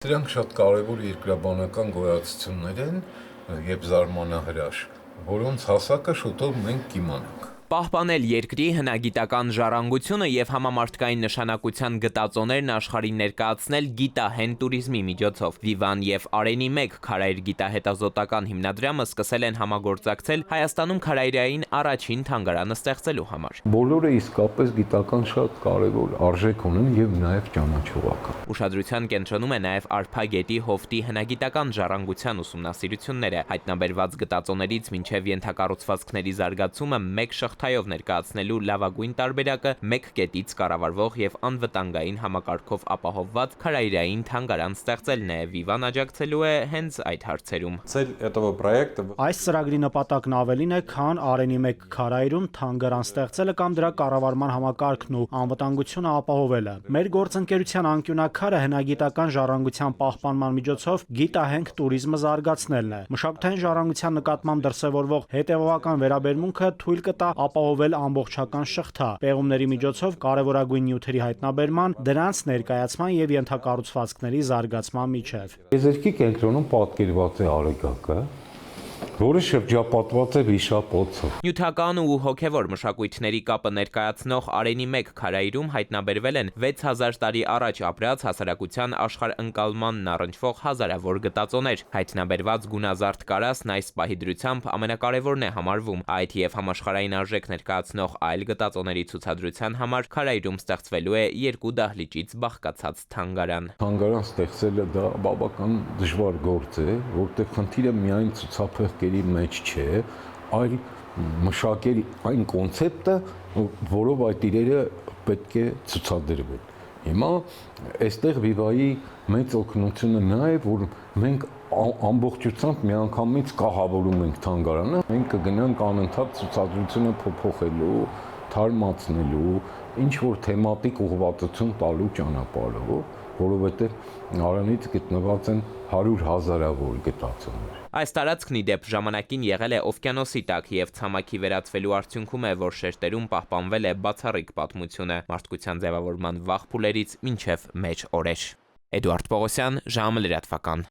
Դրանք շատ կարևոր երկրաբանական գոյացություններ են եւ զարմանահրաշ, որոնց հասակը շուտով մենք կիմանանք։ Պահպանել երկրի հնագիտական ժառանգությունը եւ համամարտկային նշանակության գտածոներն աշխարհին ներկայացնել գիտահեն տուրիզմի միջոցով։ Վիվան եւ Արենի 1 քարայր գիտահետազոտական հիմնադրամը սկսել են համագործակցել Հայաստանում քարայրային առաջին թանգարանը ստեղծելու համար։ Բոլորը իսկապես գիտական շատ կարևոր արժեք ունեն եւ նաեւ ճանաչողական։ Ուշադրության կենտրոնում է նաեւ Արփա գետի հովտի հնագիտական ժառանգության ուսումնասիրությունները, հայտնաբերված գտածոներից մինչեւ ենթակառուցվածքների զարգացումը մեկ շղթայով ներկայացնելու լավագույն տարբերակը մեկ կետից կառավարվող եւ անվտանգային համակարգով ապահովված քարայրային թանգարան ստեղծելն է։ Վիվան աջակցելու է հենց այդ հարցերում։ Цель этого проекта Այս ծրագրի նպատակն ավելին է, քան Արենի 1 քարայրում թանգարան ստեղծելը կամ դրա կառավարման համակարգն ու անվտանգությունը ապահովելը։ Մեր գործընկերության անկյունակարը հնագիտական ժառանգության պահպանման միջոցով գիտահենք տուրիզմը զարգացնելն է։ Մշակութային ժառանգության նկատմամբ դրսևորվող հետևողական վերաբերմունքը թույլ կտա ապահովել ամբողջական շղթա, պեղումների միջոցով կարևորագույն նյութերի հայտնաբերման, դրանց ներկայացման եւ ենթակառուցվածքների զարգացման միջև։ Եզերքի կենտրոնում պատկերված է Արեգակը, որը շրջապատված է վիշապոցով։ Նյութական ու հոգևոր մշակույթների կապը ներկայացնող Արենի 1 քարայրում հայտնաբերվել են 6000 տարի առաջ ապրած հասարակության աշխարհընկալմանն առնչվող հազարավոր գտածոներ։ Հայտնաբերված գունազարդ կարասն այս պահի դրությամբ ամենակարևորն է համարվում։ Այդ եւ համաշխարհային արժեք ներկայացնող այլ գտածոների ցուցադրության համար քարայրում ստեղծվելու է 2 դահլիճից բաղկացած թանգարան։ Թանգարան ստեղծելը դա բավական դժվար գործ է, որտեղ խնդիրը միայն ցուցափեղկերի մեջ չէ, այլ մշակել այն կոնցեպտը, որով այդ իրերը պետք է ցուցադրվեն։ Հիմա այստեղ Վիվայի մեծ օգնությունը նա է, որ մենք ամբողջությամբ միանգամից կահավորում ենք թանգարանը, մենք կգնանք անընդհատ ցուցադրությունը փոփոխելու, թարմացնելու, ինչ որ թեմատիկ ուղղվածություն տալու ճանապարհով, որովհետև Արենից գտնված են 100,000-ավոր գտածոներ։ Այս տարածքն ի դեպ ժամանակին եղել է օվկիանոսի տակ եւ ցամաքի վերածվելու արդյունքում է, որ շերտերում պահպանվել է բացառիկ պատմությունը մարդկության ձևավորման վաղ փուլերից մինչեւ մեր օրեր։ Էդուարդ Պողոսյան, ժամը լրատվական։